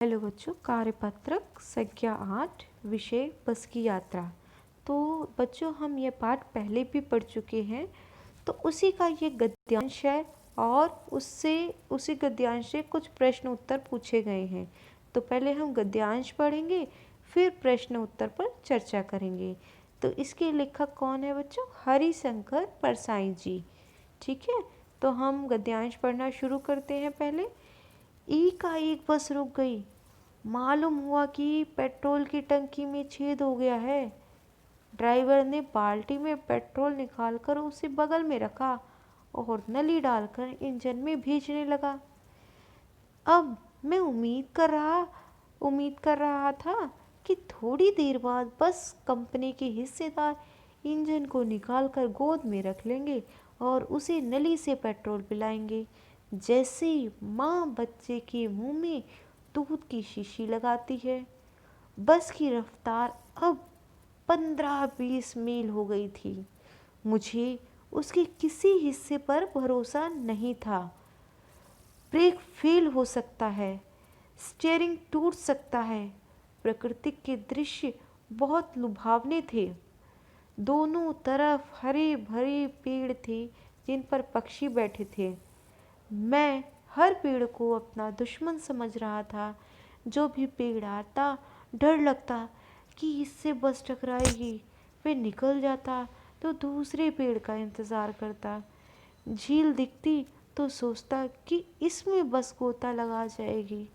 Hello बच्चों, कार्यपत्रक संख्या 8 विषय बस की यात्रा। तो बच्चों, हम ये पाठ पहले भी पढ़ चुके हैं, तो उसी का ये गद्यांश है और उसी गद्यांश से कुछ प्रश्न उत्तर पूछे गए हैं। तो पहले हम गद्यांश पढ़ेंगे, फिर प्रश्न उत्तर पर चर्चा करेंगे। तो इसके लेखक कौन है बच्चों? हरिशंकर परसाई जी। ठीक है, तो हम गद्यांश पढ़ना शुरू करते हैं। पहले एक बस रुक गई। मालूम हुआ कि पेट्रोल की टंकी में छेद हो गया है। ड्राइवर ने बाल्टी में पेट्रोल निकालकर उसे बगल में रखा और नली डालकर इंजन में भेजने लगा। अब मैं उम्मीद कर रहा था कि थोड़ी देर बाद बस कंपनी के हिस्सेदार इंजन को निकालकर गोद में रख लेंगे और उसे नली से पेट्रोल पिलाएंगे। जैसे ही माँ बच्चे के मुंह में दूध की शीशी लगाती है। बस की रफ्तार अब 15-20 मील हो गई थी। मुझे उसके किसी हिस्से पर भरोसा नहीं था। ब्रेक फेल हो सकता है, स्टीयरिंग टूट सकता है। प्रकृति के दृश्य बहुत लुभावने थे। दोनों तरफ हरे भरे पेड़ थे जिन पर पक्षी बैठे थे। मैं हर पेड़ को अपना दुश्मन समझ रहा था। जो भी पेड़ आता, डर लगता कि इससे बस टकराएगी। वे निकल जाता तो दूसरे पेड़ का इंतज़ार करता। झील दिखती तो सोचता कि इसमें बस गोता लगा जाएगी।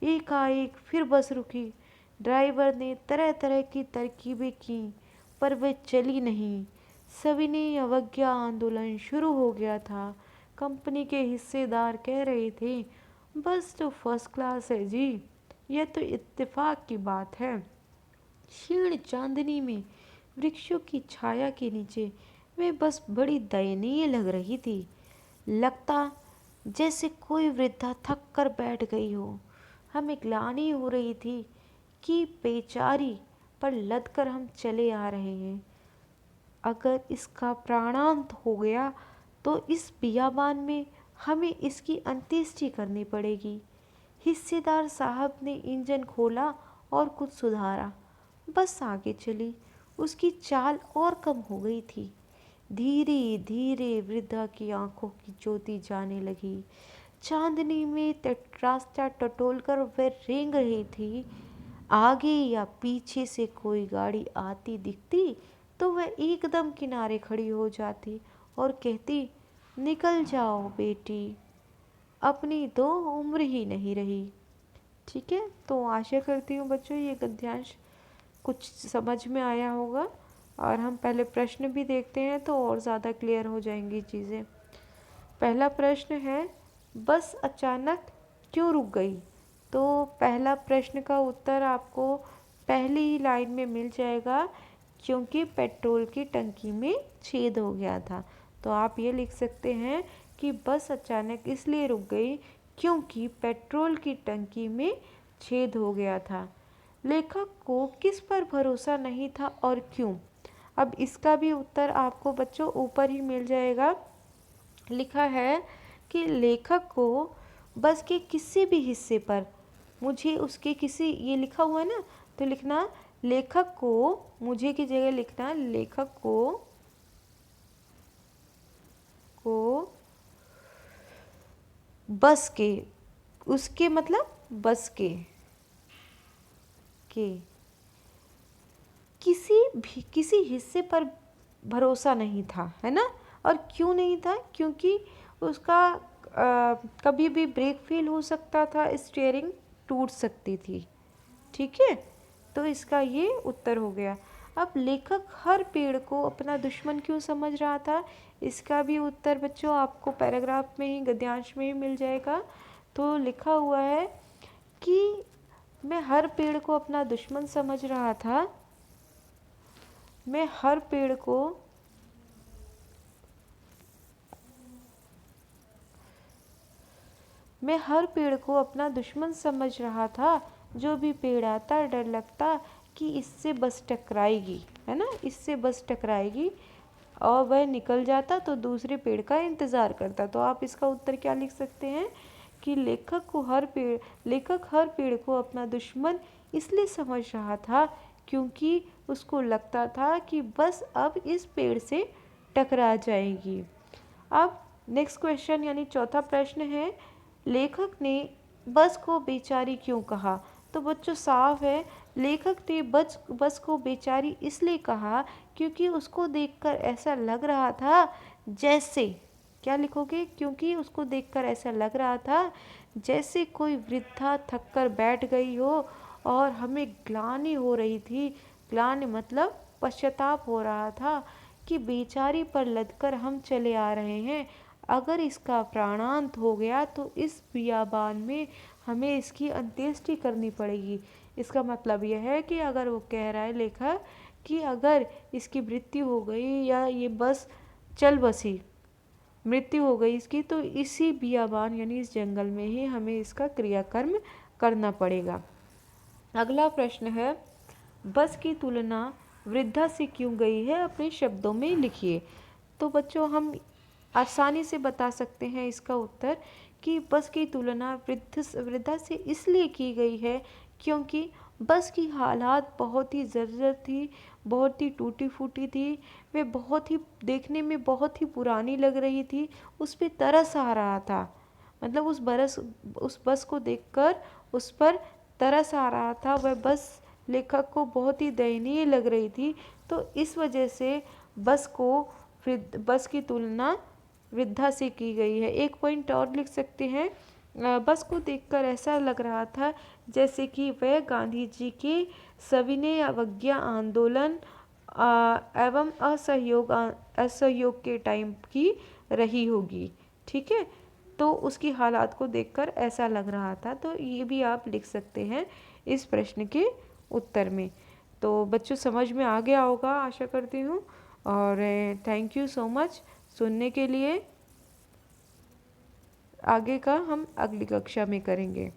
एकाएक फिर बस रुकी। ड्राइवर ने तरह तरह की तरकीबें की, पर वे चली नहीं। सविनय अवज्ञा आंदोलन शुरू हो गया था। कंपनी के हिस्सेदार कह रहे थे, बस तो फर्स्ट क्लास है जी, यह तो इत्तेफाक की बात है। क्षीण चांदनी में वृक्षों की छाया के नीचे वे बस बड़ी दयनीय लग रही थी। लगता जैसे कोई वृद्धा थक कर बैठ गई हो। हमें ग्लानि हो रही थी कि बेचारी पर लदकर हम चले आ रहे हैं। अगर इसका प्राणांत हो गया तो इस बियाबान में हमें इसकी अंत्येष्टि करनी पड़ेगी। हिस्सेदार साहब ने इंजन खोला और कुछ सुधारा। बस आगे चली। उसकी चाल और कम हो गई थी। धीरे धीरे वृद्धा की आंखों की ज्योति जाने लगी। चांदनी में रास्ता टटोलकर वह रेंग रही थी। आगे या पीछे से कोई गाड़ी आती दिखती तो वह एकदम किनारे खड़ी हो जाती और कहती, निकल जाओ बेटी, अपनी तो उम्र ही नहीं रही। ठीक है, तो आशा करती हूँ बच्चों ये गद्यांश कुछ समझ में आया होगा। और हम पहले प्रश्न भी देखते हैं तो और ज़्यादा क्लियर हो जाएंगी चीज़ें। पहला प्रश्न है, बस अचानक क्यों रुक गई? तो पहला प्रश्न का उत्तर आपको पहली ही लाइन में मिल जाएगा, क्योंकि पेट्रोल की टंकी में छेद हो गया था। तो आप ये लिख सकते हैं कि बस अचानक इसलिए रुक गई क्योंकि पेट्रोल की टंकी में छेद हो गया था। लेखक को किस पर भरोसा नहीं था और क्यों? अब इसका भी उत्तर आपको बच्चों ऊपर ही मिल जाएगा। लिखा है कि लेखक को बस के किसी भी हिस्से पर, मुझे उसके किसी, ये लिखा हुआ है ना, तो लिखना लेखक को, मुझे की जगह लिखना लेखक को बस के, उसके मतलब बस के किसी हिस्से पर भरोसा नहीं था, है ना। और क्यों नहीं था? क्योंकि उसका कभी भी ब्रेक फेल हो सकता था, स्टीयरिंग टूट सकती थी। ठीक है, तो इसका ये उत्तर हो गया। अब लेखक हर पेड़ को अपना दुश्मन क्यों समझ रहा था? इसका भी उत्तर बच्चों आपको पैराग्राफ में ही, गद्यांश में ही मिल जाएगा। तो लिखा हुआ है कि मैं हर पेड़ को अपना दुश्मन समझ रहा था। मैं हर पेड़ को अपना दुश्मन समझ रहा था। जो भी पेड़ आता डर लगता कि इससे बस टकराएगी, है ना, इससे बस टकराएगी, और वह निकल जाता तो दूसरे पेड़ का इंतज़ार करता। तो आप इसका उत्तर क्या लिख सकते हैं कि लेखक हर पेड़ को अपना दुश्मन इसलिए समझ रहा था क्योंकि उसको लगता था कि बस अब इस पेड़ से टकरा जाएगी। अब नेक्स्ट क्वेश्चन यानी चौथा प्रश्न है, लेखक ने बस को बेचारी क्यों कहा? तो बच्चों साफ है, लेखक ने बस को बेचारी इसलिए कहा क्योंकि उसको देखकर ऐसा लग रहा था जैसे, क्या लिखोगे? क्योंकि उसको देखकर ऐसा लग रहा था जैसे कोई वृद्धा थककर बैठ गई हो और हमें ग्लानि हो रही थी। ग्लानि मतलब पश्चाताप हो रहा था कि बेचारी पर लदकर हम चले आ रहे हैं। अगर इसका प्राणांत हो गया तो इस बियाबान में हमें इसकी अंत्येष्टि करनी पड़ेगी। इसका मतलब यह है कि अगर वो कह रहा है लेखक कि अगर इसकी मृत्यु हो गई या ये बस चल बसी, मृत्यु हो गई इसकी, तो इसी बियाबान यानी इस जंगल में ही हमें इसका क्रियाकर्म करना पड़ेगा। अगला प्रश्न है, बस की तुलना वृद्धा से क्यों गई है? अपने शब्दों में लिखिए। तो बच्चों हम आसानी से बता सकते हैं इसका उत्तर कि बस की तुलना वृद्धा से इसलिए की गई है क्योंकि बस की हालात बहुत ही जर्जर थी, बहुत ही टूटी फूटी थी, वे बहुत ही देखने में बहुत ही पुरानी लग रही थी, उस पर तरस आ रहा था। मतलब उस बस को देखकर उस पर तरस आ रहा था। वह बस लेखक को बहुत ही दयनीय लग रही थी, तो इस वजह से बस की तुलना वृद्धा से की गई है। एक पॉइंट और लिख सकते हैं, बस को देखकर ऐसा लग रहा था जैसे कि वह गांधी जी के सविनय अवज्ञा आंदोलन एवं असहयोग के टाइम की रही होगी। ठीक है, तो उसकी हालात को देखकर ऐसा लग रहा था। तो ये भी आप लिख सकते हैं इस प्रश्न के उत्तर में। तो बच्चों समझ में आ गया होगा आशा करती हूँ, और थैंक यू सो मच सुनने के लिए। आगे का हम अगली कक्षा में करेंगे।